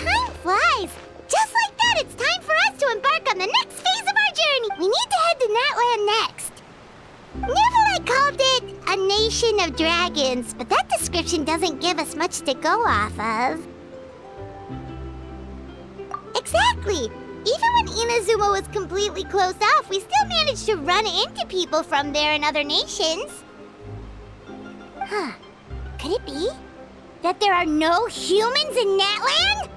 Time flies. Just like that, it's time for us to embark on the next phase of our journey. We need to head to Natlan next. Neverlight called it a nation of dragons, but that description doesn't give us much to go off of. Exactly. Even when Inazuma was completely closed off, we still managed to run into people from there in other nations. Huh. Could it be that there are no humans in Natlan?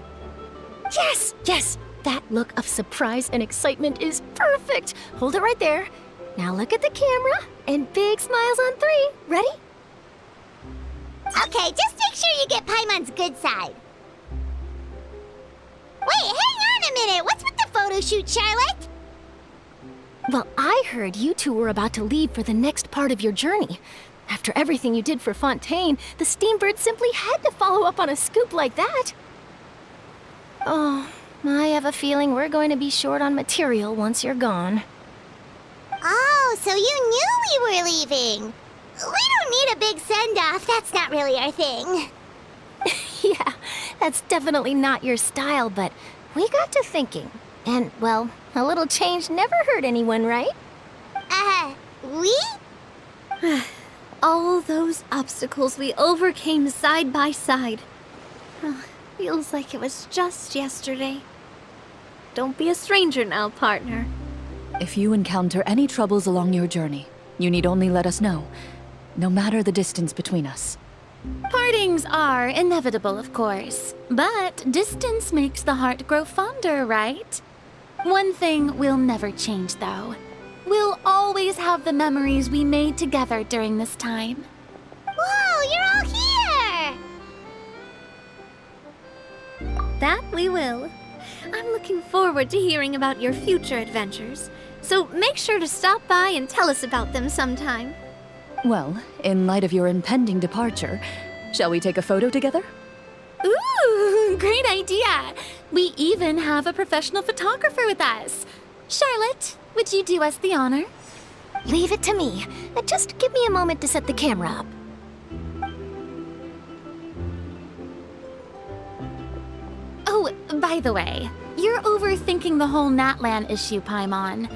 Yes, yes! That look of surprise and excitement is perfect! Hold it right there. Now look at the camera, and big smiles on 3. Ready? Okay, just make sure you get Paimon's good side. Wait, hang on a minute! What's with the photo shoot, Charlotte? Well, I heard you two were about to leave for the next part of your journey. After everything you did for Fontaine, the Steambird simply had to follow up on a scoop like that. Oh, I have a feeling we're going to be short on material once you're gone. Oh, so you knew we were leaving. We don't need a big send-off. That's not really our thing. Yeah, that's definitely not your style, but we got to thinking. And, well, a little change never hurt anyone, right? We? All those obstacles we overcame side by side. Feels like it was just yesterday. Don't be a stranger now, partner. If you encounter any troubles along your journey, you need only let us know, no matter the distance between us. Partings are inevitable, of course, but distance makes the heart grow fonder, right? One thing will never change, though. We'll always have the memories we made together during this time. Whoa, you're all here! That we will. I'm looking forward to hearing about your future adventures, so make sure to stop by and tell us about them sometime. Well, in light of your impending departure, shall we take a photo together? Ooh, great idea! We even have a professional photographer with us. Charlotte, would you do us the honor? Leave it to me. Just give me a moment to set the camera up. Oh, by the way, you're overthinking the whole Natlan issue, Paimon.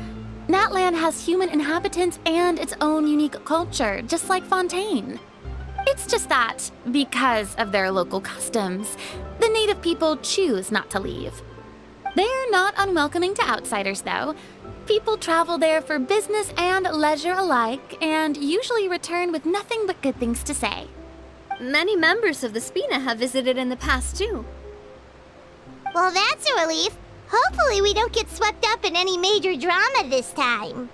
Natlan has human inhabitants and its own unique culture, just like Fontaine. It's just that, because of their local customs, the native people choose not to leave. They're not unwelcoming to outsiders, though. People travel there for business and leisure alike, and usually return with nothing but good things to say. Many members of the Spina have visited in the past, too. Well, that's a relief. Hopefully we don't get swept up in any major drama this time.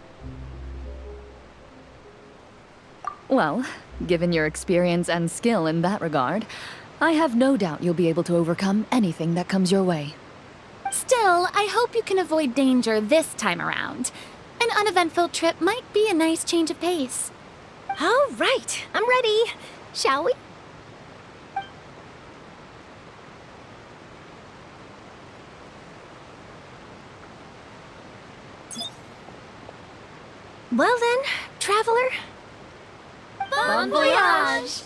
Well, given your experience and skill in that regard, I have no doubt you'll be able to overcome anything that comes your way. Still, I hope you can avoid danger this time around. An uneventful trip might be a nice change of pace. All right, I'm ready. Shall we? Well then, traveler. Bon voyage!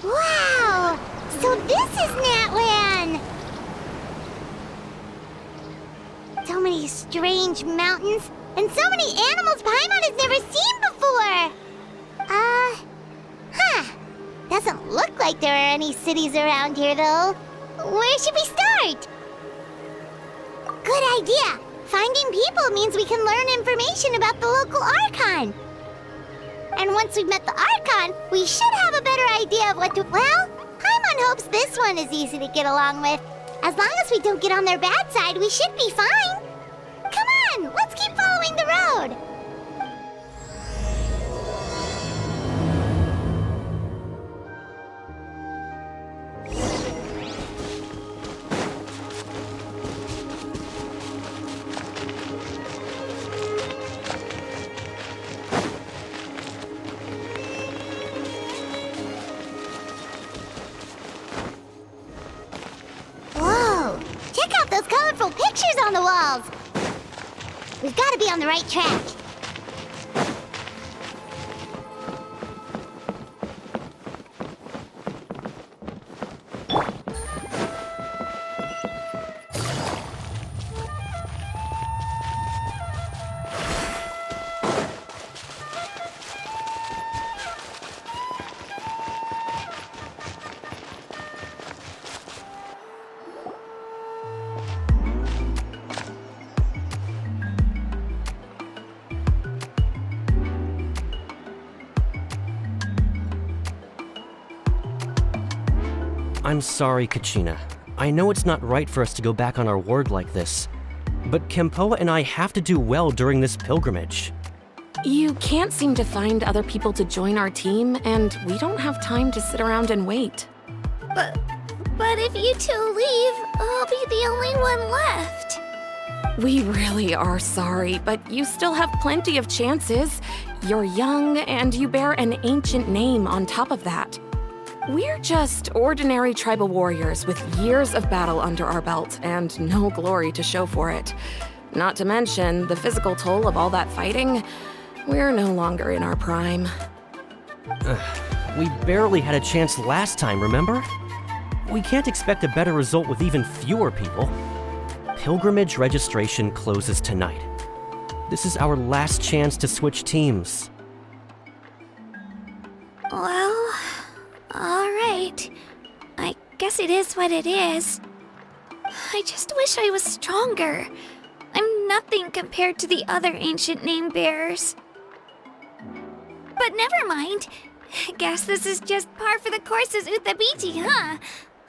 Wow! So this is Natlan! So many strange mountains, and so many animals Paimon has never seen before! Doesn't look like there are any cities around here, though. Where should we start? Good idea! Finding people means we can learn information about the local Archon. And once we've met the Archon, we should have a better idea of what to... Well, Paimon hopes this one is easy to get along with. As long as we don't get on their bad side, we should be fine. Come on, let's keep following the road. Whoa! Check out those colorful pictures on the walls! We've got to be on the right track. I'm sorry, Kachina. I know it's not right for us to go back on our word like this, but Kempoa and I have to do well during this pilgrimage. You can't seem to find other people to join our team, and we don't have time to sit around and wait. But if you two leave, I'll be the only one left. We really are sorry, but you still have plenty of chances. You're young, and you bear an ancient name on top of that. We're just ordinary tribal warriors with years of battle under our belt and no glory to show for it. Not to mention the physical toll of all that fighting. We're no longer in our prime. We barely had a chance last time, remember? We can't expect a better result with even fewer people. Pilgrimage registration closes tonight. This is our last chance to switch teams. Well, alright. I guess it is what it is. I just wish I was stronger. I'm nothing compared to the other ancient name bearers. But never mind. Guess this is just par for the course as Uthabiti, huh?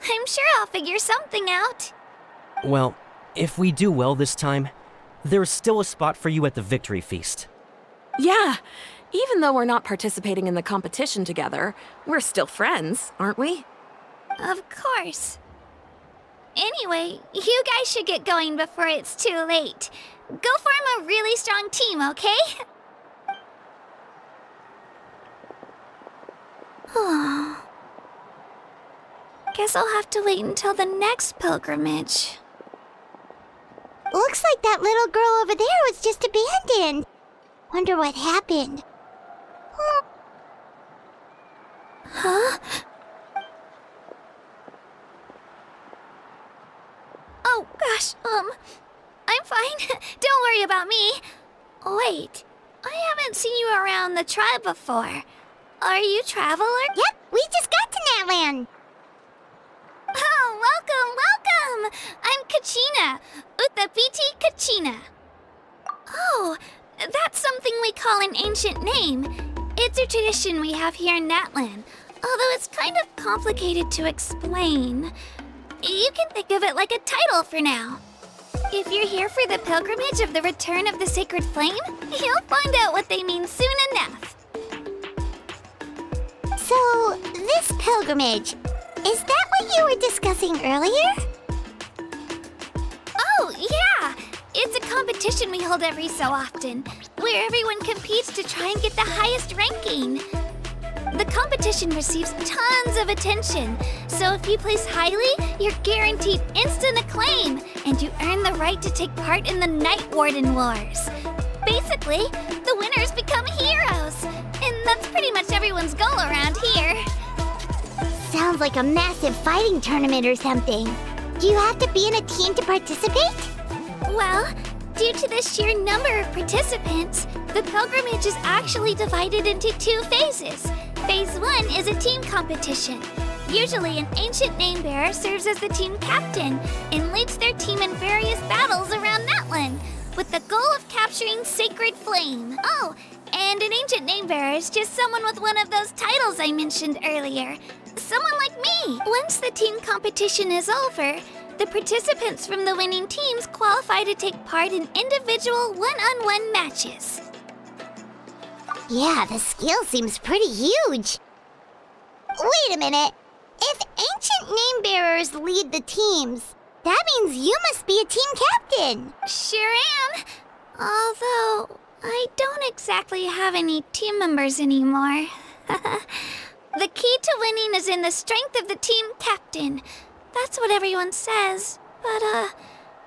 I'm sure I'll figure something out. Well, if we do well this time, there's still a spot for you at the victory feast. Yeah, even though we're not participating in the competition together, we're still friends, aren't we? Of course. Anyway, you guys should get going before it's too late. Go form a really strong team, okay? Guess I'll have to wait until the next pilgrimage. Looks like that little girl over there was just abandoned. Wonder what happened. Huh? Oh, gosh, I'm fine. Don't worry about me. Wait, I haven't seen you around the tribe before. Are you a traveler? Yep, we just got to Natlan. Oh, welcome! I'm Kachina. Uthabiti Kachina. Oh, that's something we call an ancient name. It's a tradition we have here in Natlan, although it's kind of complicated to explain. You can think of it like a title for now. If you're here for the pilgrimage of the return of the sacred flame, you'll find out what they mean soon enough. So, this pilgrimage, is that what you were discussing earlier? Oh, yeah! It's a competition we hold every so often, where everyone competes to try and get the highest ranking. The competition receives tons of attention, so if you place highly, you're guaranteed instant acclaim, and you earn the right to take part in the Night Warden Wars. Basically, the winners become heroes, and that's pretty much everyone's goal around here. Sounds like a massive fighting tournament or something. Do you have to be in a team to participate? Well, due to the sheer number of participants, the pilgrimage is actually divided into 2 phases. Phase 1 is a team competition. Usually, an ancient name-bearer serves as the team captain and leads their team in various battles around Natlan, with the goal of capturing Sacred Flame. Oh, and an ancient name-bearer is just someone with one of those titles I mentioned earlier. Someone like me. Once the team competition is over, the participants from the winning teams qualify to take part in individual one-on-one matches. Yeah, the skill seems pretty huge. Wait a minute. If ancient name-bearers lead the teams, that means you must be a team captain. Sure am. Although, I don't exactly have any team members anymore. The key to winning is in the strength of the team captain. That's what everyone says. But,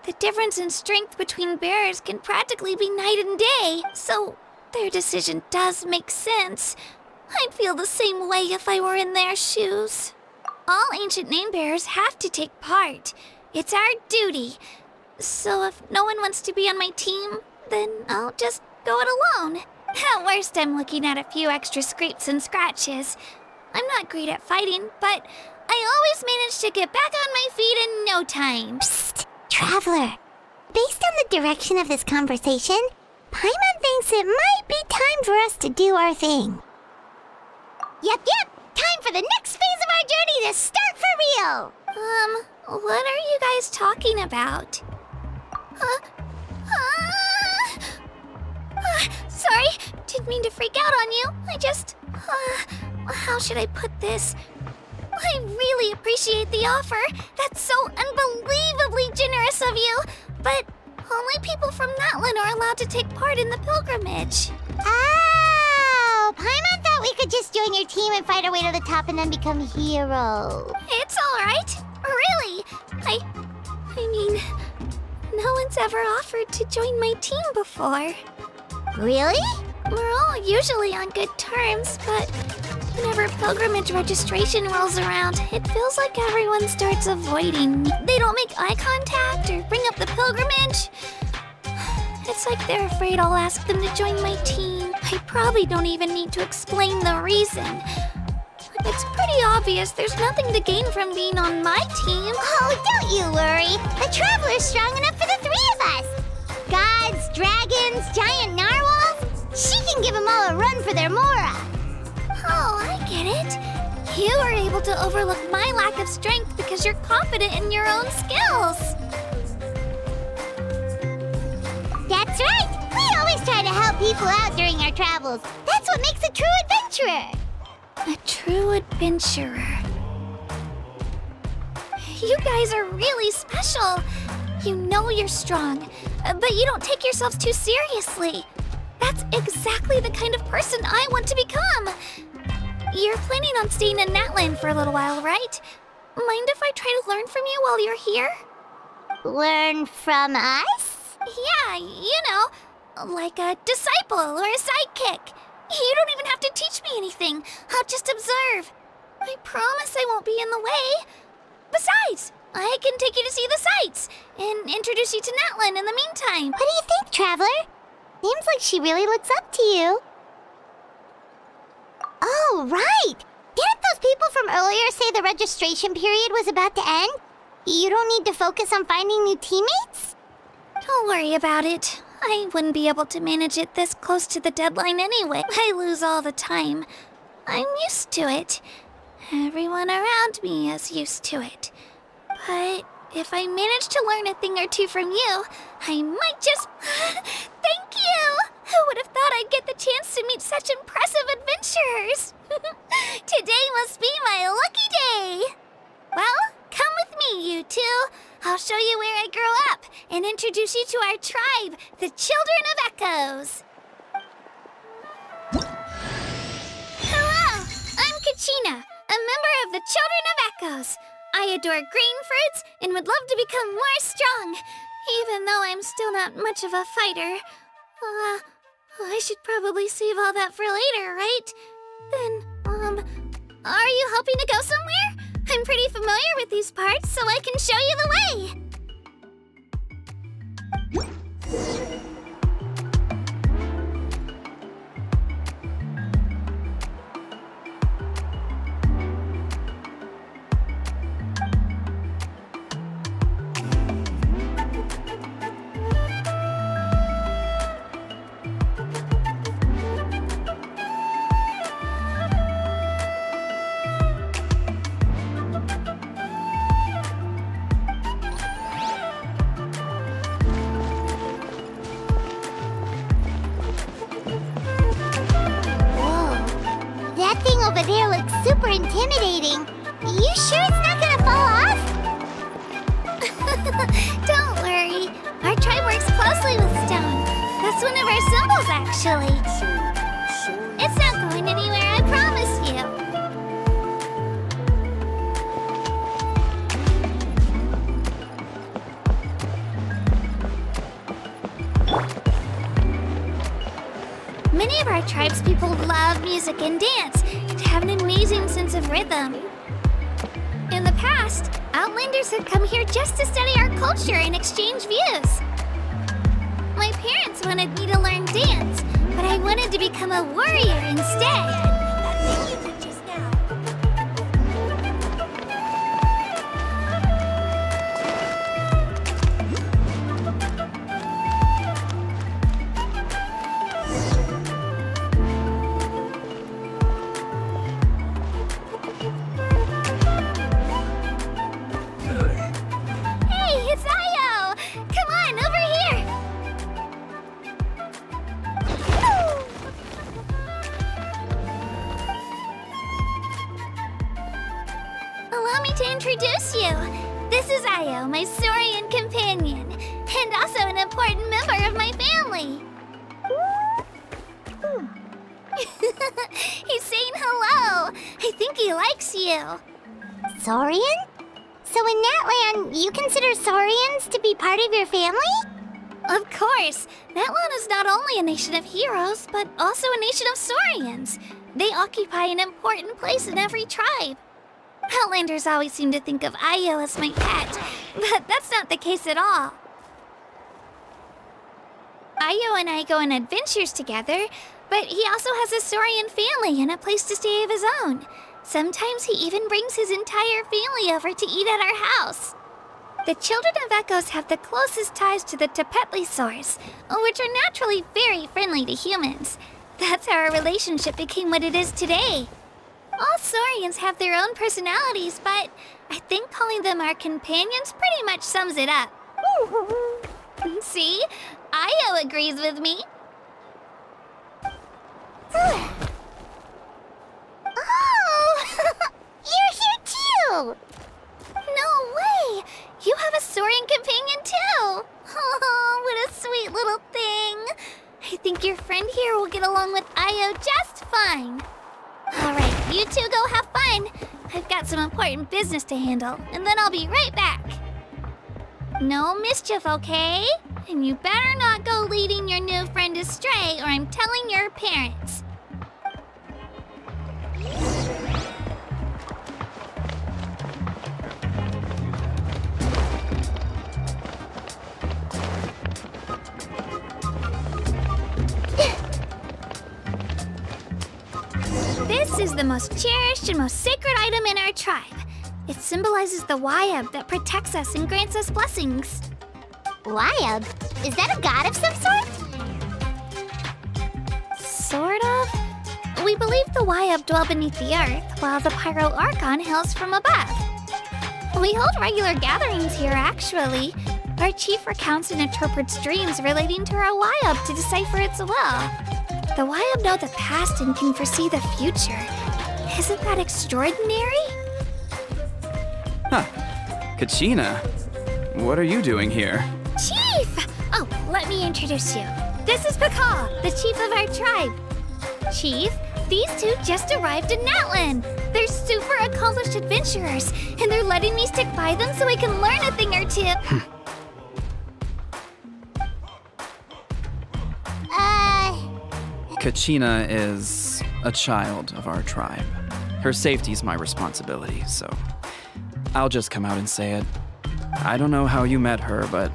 the difference in strength between bearers can practically be night and day, so their decision does make sense. I'd feel the same way if I were in their shoes. All ancient name-bearers have to take part. It's our duty. So if no one wants to be on my team, then I'll just go it alone. At worst, I'm looking at a few extra scrapes and scratches. I'm not great at fighting, but I always manage to get back on my feet in no time. Psst, Traveler. Based on the direction of this conversation, Paimon thinks it might be time for us to do our thing. Yep. Time for the next phase of our journey to start for real. What are you guys talking about? Sorry, didn't mean to freak out on you. I just, how should I put this? I really appreciate the offer. That's so unbelievably generous of you. But only people from Natlan are allowed to take part in the pilgrimage. Oh, Paimon thought we could just join your team and fight our way to the top and then become heroes. It's all right. Really. I mean, no one's ever offered to join my team before. Really? We're all usually on good terms, but whenever pilgrimage registration rolls around, it feels like everyone starts avoiding me. They don't make eye contact or bring up the pilgrimage. It's like they're afraid I'll ask them to join my team. I probably don't even need to explain the reason. It's pretty obvious there's nothing to gain from being on my team. Oh, don't you worry. The Traveler's strong enough for the 3 of us. Gods, dragons, giant narwhals. She can give them all a run for their Mora. Oh, I get it. You were able to overlook my lack of strength because you're confident in your own skills. That's right. We always try to help people out during our travels. That's what makes a true adventurer. A true adventurer. You guys are really special. You know you're strong, but you don't take yourselves too seriously. That's exactly the kind of person I want to become. You're planning on staying in Natlan for a little while, right? Mind if I try to learn from you while you're here? Learn from us? Yeah, you know, like a disciple or a sidekick. You don't even have to teach me anything. I'll just observe. I promise I won't be in the way. Besides, I can take you to see the sights and introduce you to Natlan in the meantime. What do you think, Traveler? Seems like she really looks up to you. Oh, right! Didn't those people from earlier say the registration period was about to end? You don't need to focus on finding new teammates? Don't worry about it. I wouldn't be able to manage it this close to the deadline anyway. I lose all the time. I'm used to it. Everyone around me is used to it. But if I manage to learn a thing or two from you, I might just... Thank you! Who would have thought I'd get the chance to meet such impressive adventurers? Today must be my lucky day! Well, come with me, you two. I'll show you where I grew up and introduce you to our tribe, the Children of Echoes. Hello! Kachina, a member of the Children of Echoes. I adore green fruits and would love to become more strong, even though I'm still not much of a fighter. I should probably save all that for later, right? Then, are you hoping to go somewhere? I'm pretty familiar with these parts, so I can show you the way. That thing over there looks super intimidating. You sure it's not gonna fall off? Don't worry. Our tribe works closely with stone. That's one of our symbols, actually. It's not going anywhere, I promise you. Many of our tribe's people love music and dance and have an amazing sense of rhythm. In the past, Outlanders have come here just to study our culture and exchange views. My parents wanted me to learn dance, but I wanted to become a warrior instead. Allow me to introduce you. This is Io, my Saurian companion, and also an important member of my family. He's saying hello. I think he likes you. Saurian? So in Natlan, you consider Saurians to be part of your family? Of course. Natlan is not only a nation of heroes, but also a nation of Saurians. They occupy an important place in every tribe. Outlanders always seem to think of Io as my pet, but that's not the case at all. Io and I go on adventures together, but he also has a Saurian family and a place to stay of his own. Sometimes he even brings his entire family over to eat at our house. The Children of Echoes have the closest ties to the Tepetlisaurs, which are naturally very friendly to humans. That's how our relationship became what it is today. All Saurians have their own personalities, but I think calling them our companions pretty much sums it up. See? Io agrees with me. Oh! You're here too! No way! You have a Saurian companion too! Oh, what a sweet little thing! I think your friend here will get along with Io just fine. Alright, you two go have fun. I've got some important business to handle, and then I'll be right back. No mischief, okay? And you better not go leading your new friend astray, or I'm telling your parents. This is the most cherished and most sacred item in our tribe. It symbolizes the Wayab that protects us and grants us blessings. Wayab? Is that a god of some sort? Sort of. We believe the Wayab dwell beneath the earth, while the Pyro Archon hails from above. We hold regular gatherings here, actually. Our chief recounts and interprets dreams relating to our Wayab to decipher its will. The Wayab know the past and can foresee the future. Isn't that extraordinary? Huh. Kachina, what are you doing here? Chief! Oh, let me introduce you. This is Pakal, the chief of our tribe. Chief, these two just arrived in Natlan. They're super accomplished adventurers, and they're letting me stick by them so I can learn a thing or two. Kachina is a child of our tribe. Her safety's my responsibility, so I'll just come out and say it. I don't know how you met her, but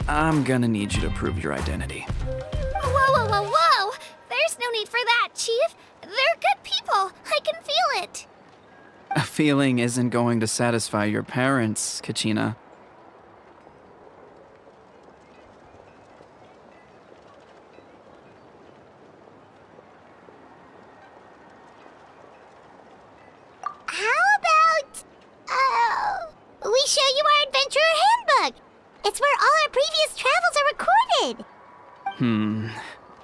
I'm gonna need you to prove your identity. Whoa! There's no need for that, Chief. They're good people. I can feel it. A feeling isn't going to satisfy your parents, Kachina. We show you our adventurer handbook. It's where all our previous travels are recorded.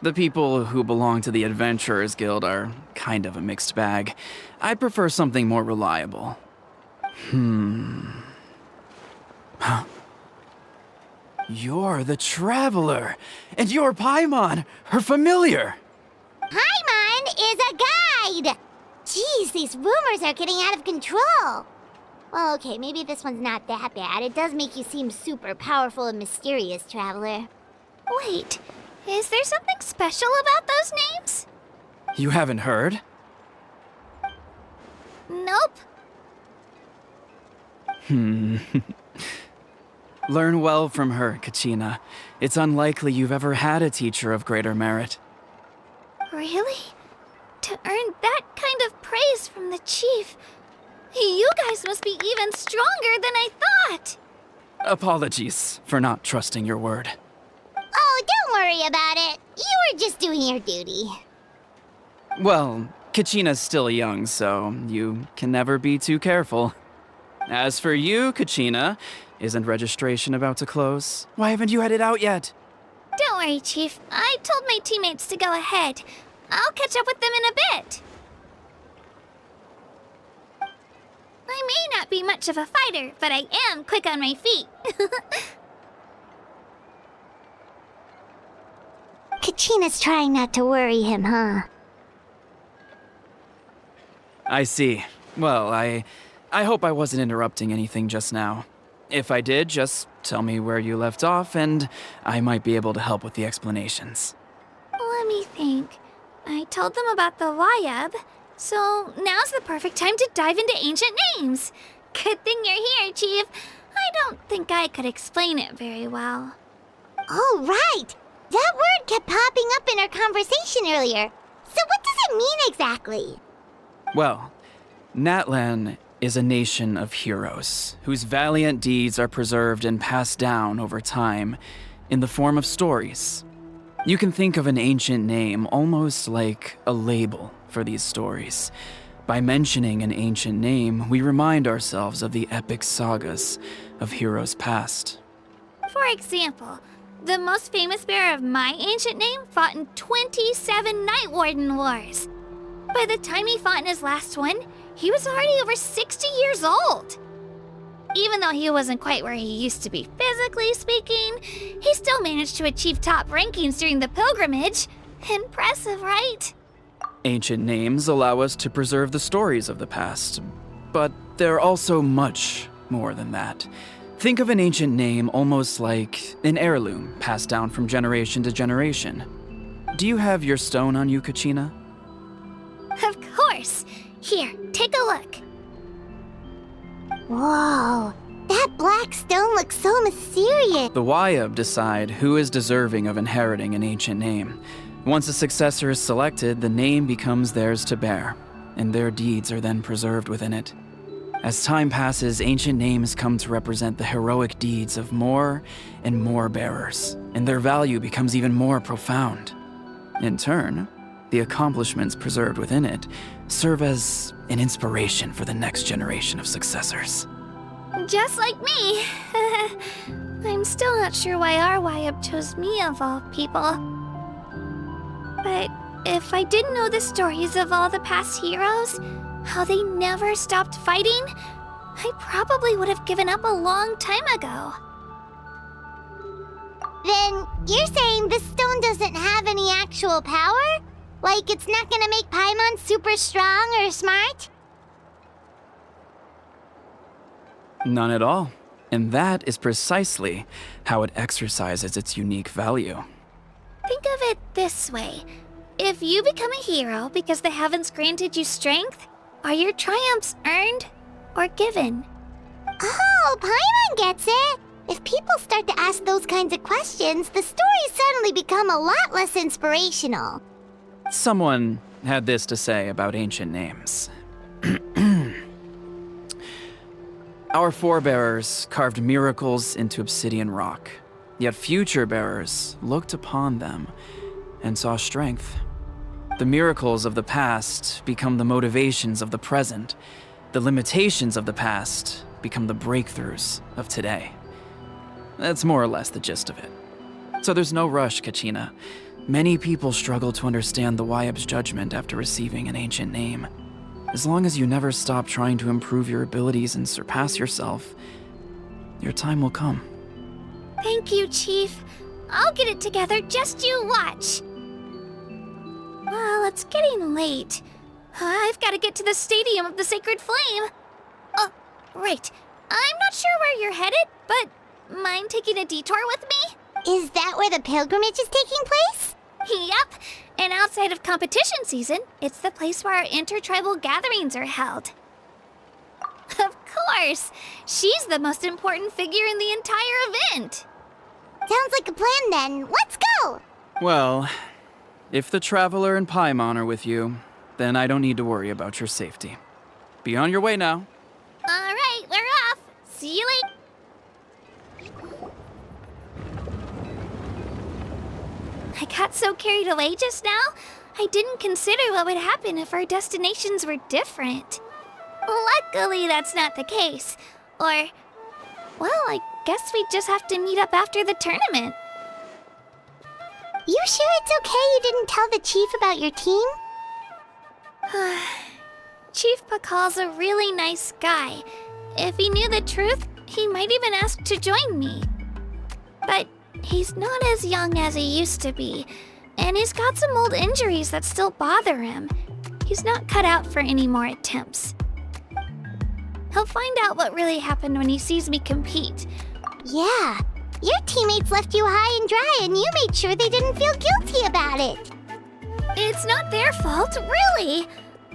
The people who belong to the Adventurers Guild are kind of a mixed bag. I'd prefer something more reliable. Huh. You're the Traveler, and you're Paimon, her familiar. Paimon is a guide. Jeez, these rumors are getting out of control. Well, okay, maybe this one's not that bad. It does make you seem super powerful and mysterious, Traveler. Wait, is there something special about those names? You haven't heard? Nope. Learn well from her, Kachina. It's unlikely you've ever had a teacher of greater merit. Really? To earn that kind of praise from the Chief, you guys must be even stronger than I thought! Apologies for not trusting your word. Oh, don't worry about it. You were just doing your duty. Well, Kachina's still young, so you can never be too careful. As for you, Kachina, isn't registration about to close? Why haven't you headed out yet? Don't worry, Chief. I told my teammates to go ahead. I'll catch up with them in a bit. I may not be much of a fighter, but I am quick on my feet. Kachina's trying not to worry him, huh? I see. Well, I hope I wasn't interrupting anything just now. If I did, just tell me where you left off, and I might be able to help with the explanations. Let me think. I told them about the Wayab, so now's the perfect time to dive into ancient names. Good thing you're here, Chief. I don't think I could explain it very well. Oh, right! That word kept popping up in our conversation earlier. So what does it mean exactly? Well, Natlan is a nation of heroes whose valiant deeds are preserved and passed down over time in the form of stories. You can think of an ancient name almost like a label for these stories. By mentioning an ancient name, we remind ourselves of the epic sagas of heroes past. For example, the most famous bearer of my ancient name fought in 27 Night Warden Wars. By the time he fought in his last one, he was already over 60 years old. Even though he wasn't quite where he used to be physically speaking, he still managed to achieve top rankings during the pilgrimage. Impressive, right? Ancient names allow us to preserve the stories of the past, but they're also much more than that. Think of an ancient name almost like an heirloom passed down from generation to generation. Do you have your stone on you, Kachina? Of course. Here, take a look. Whoa, that black stone looks so mysterious. The Wayab decide who is deserving of inheriting an ancient name. Once a successor is selected, the name becomes theirs to bear, and their deeds are then preserved within it. As time passes, ancient names come to represent the heroic deeds of more and more bearers, and their value becomes even more profound. In turn, the accomplishments preserved within it serve as an inspiration for the next generation of successors. Just like me. I'm still not sure why our Wayab chose me of all people. But if I didn't know the stories of all the past heroes, how they never stopped fighting, I probably would have given up a long time ago. Then you're saying this stone doesn't have any actual power? Like it's not gonna make Paimon super strong or smart? None at all. And that is precisely how it exercises its unique value. Think of it this way. If you become a hero because the heavens granted you strength, are your triumphs earned or given? Oh, Paimon gets it! If people start to ask those kinds of questions, the stories suddenly become a lot less inspirational. Someone had this to say about ancient names. Our forebears carved miracles into obsidian rock, yet future bearers looked upon them and saw strength. The miracles of the past become the motivations of the present. The limitations of the past become the breakthroughs of today. That's more or less the gist of it. So there's no rush, Kachina. Many people struggle to understand the Wyeb's judgment after receiving an ancient name. As long as you never stop trying to improve your abilities and surpass yourself, your time will come. Thank you, Chief. I'll get it together, just you watch. Well, it's getting late. I've got to get to the Stadium of the Sacred Flame. Oh, right. I'm not sure where you're headed, but mind taking a detour with me? Is that where the pilgrimage is taking place? Yep. And outside of competition season, it's the place where our intertribal gatherings are held. Of course! She's the most important figure in the entire event! Sounds like a plan then. Let's go! Well, if the Traveler and Paimon are with you, then I don't need to worry about your safety. Be on your way now. Alright, we're off! See you later! I got so carried away just now, I didn't consider what would happen if our destinations were different. Luckily, that's not the case. Or, well, I guess we just have to meet up after the tournament. You sure it's okay you didn't tell the chief about your team? Chief Pakal's a really nice guy. If he knew the truth, he might even ask to join me. But he's not as young as he used to be, and he's got some old injuries that still bother him. He's not cut out for any more attempts. He'll find out what really happened when he sees me compete. Yeah. Your teammates left you high and dry and you made sure they didn't feel guilty about it. It's not their fault, really.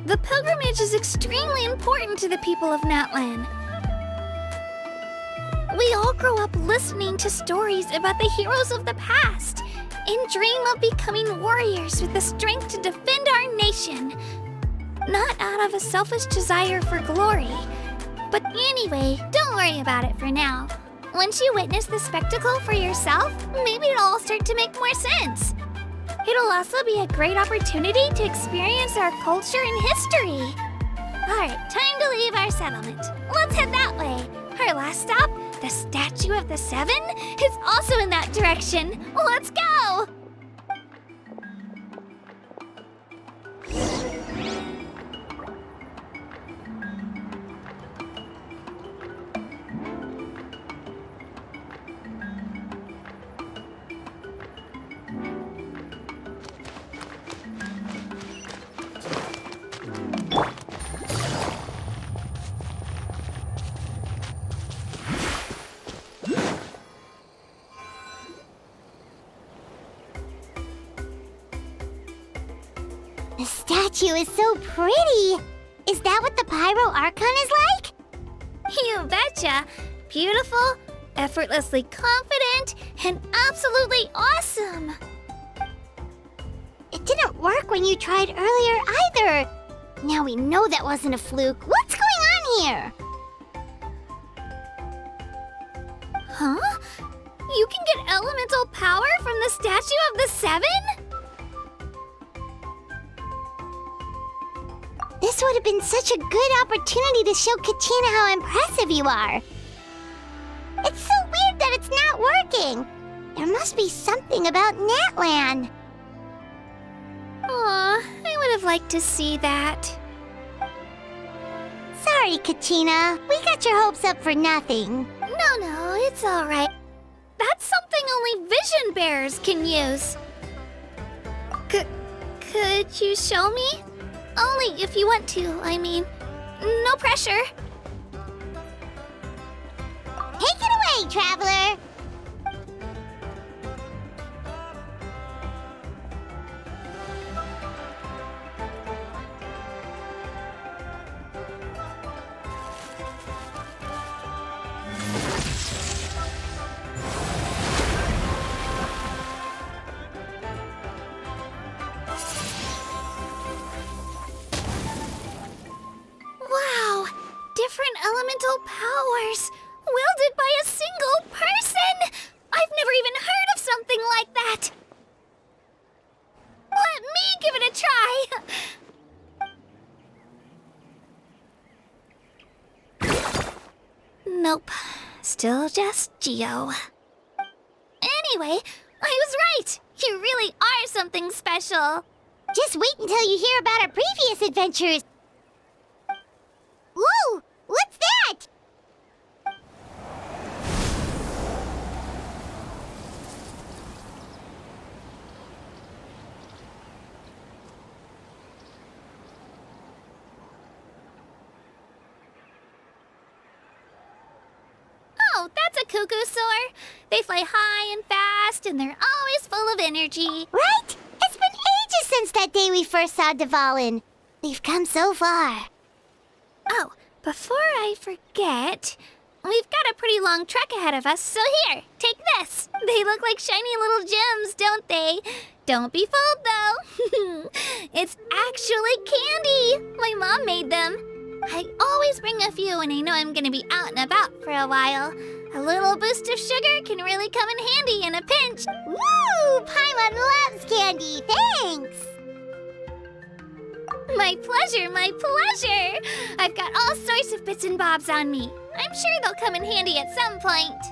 The pilgrimage is extremely important to the people of Natlan. We all grow up listening to stories about the heroes of the past and dream of becoming warriors with the strength to defend our nation. Not out of a selfish desire for glory. But anyway, don't worry about it for now. Once you witness the spectacle for yourself, maybe it'll all start to make more sense. It'll also be a great opportunity to experience our culture and history. Alright, time to leave our settlement. Let's head that way. Our last stop, the Statue of the Seven, is also in that direction. Let's go! The statue is so pretty. Is that what the Pyro Archon is like? You betcha! Beautiful, effortlessly confident, and absolutely awesome! It didn't work when you tried earlier either. Now we know that wasn't a fluke. What's going on here? Huh? You can get elemental power from the Statue of the Seven? This would have been such a good opportunity to show Kachina how impressive you are. It's so weird that it's not working. There must be something about Natlan. Aw, I would have liked to see that. Sorry, Kachina. We got your hopes up for nothing. No, it's alright. That's something only vision bearers can use. Could you show me? Only if you want to, I mean. No pressure. Take it away, traveler! Wow! Different elemental powers, wielded by a single person! I've never even heard of something like that! Let me give it a try! Nope. Still just Geo. Anyway, I was right! You really are something special! Just wait until you hear about our previous adventures. Whoa! What's that? Oh, that's a cuckoo soar. They fly high and fast, and they're always full of energy. Right? It's been ages since that day we first saw Dvalin. We've come so far. Oh, before I forget, we've got a pretty long trek ahead of us, so here, take this. They look like shiny little gems, don't they? Don't be fooled, though. It's actually candy. My mom made them. I always bring a few when I know I'm gonna be out and about for a while. A little boost of sugar can really come in handy in a pinch. Woo! Paimon loves candy. Thanks! My pleasure, my pleasure! I've got all sorts of bits and bobs on me. I'm sure they'll come in handy at some point.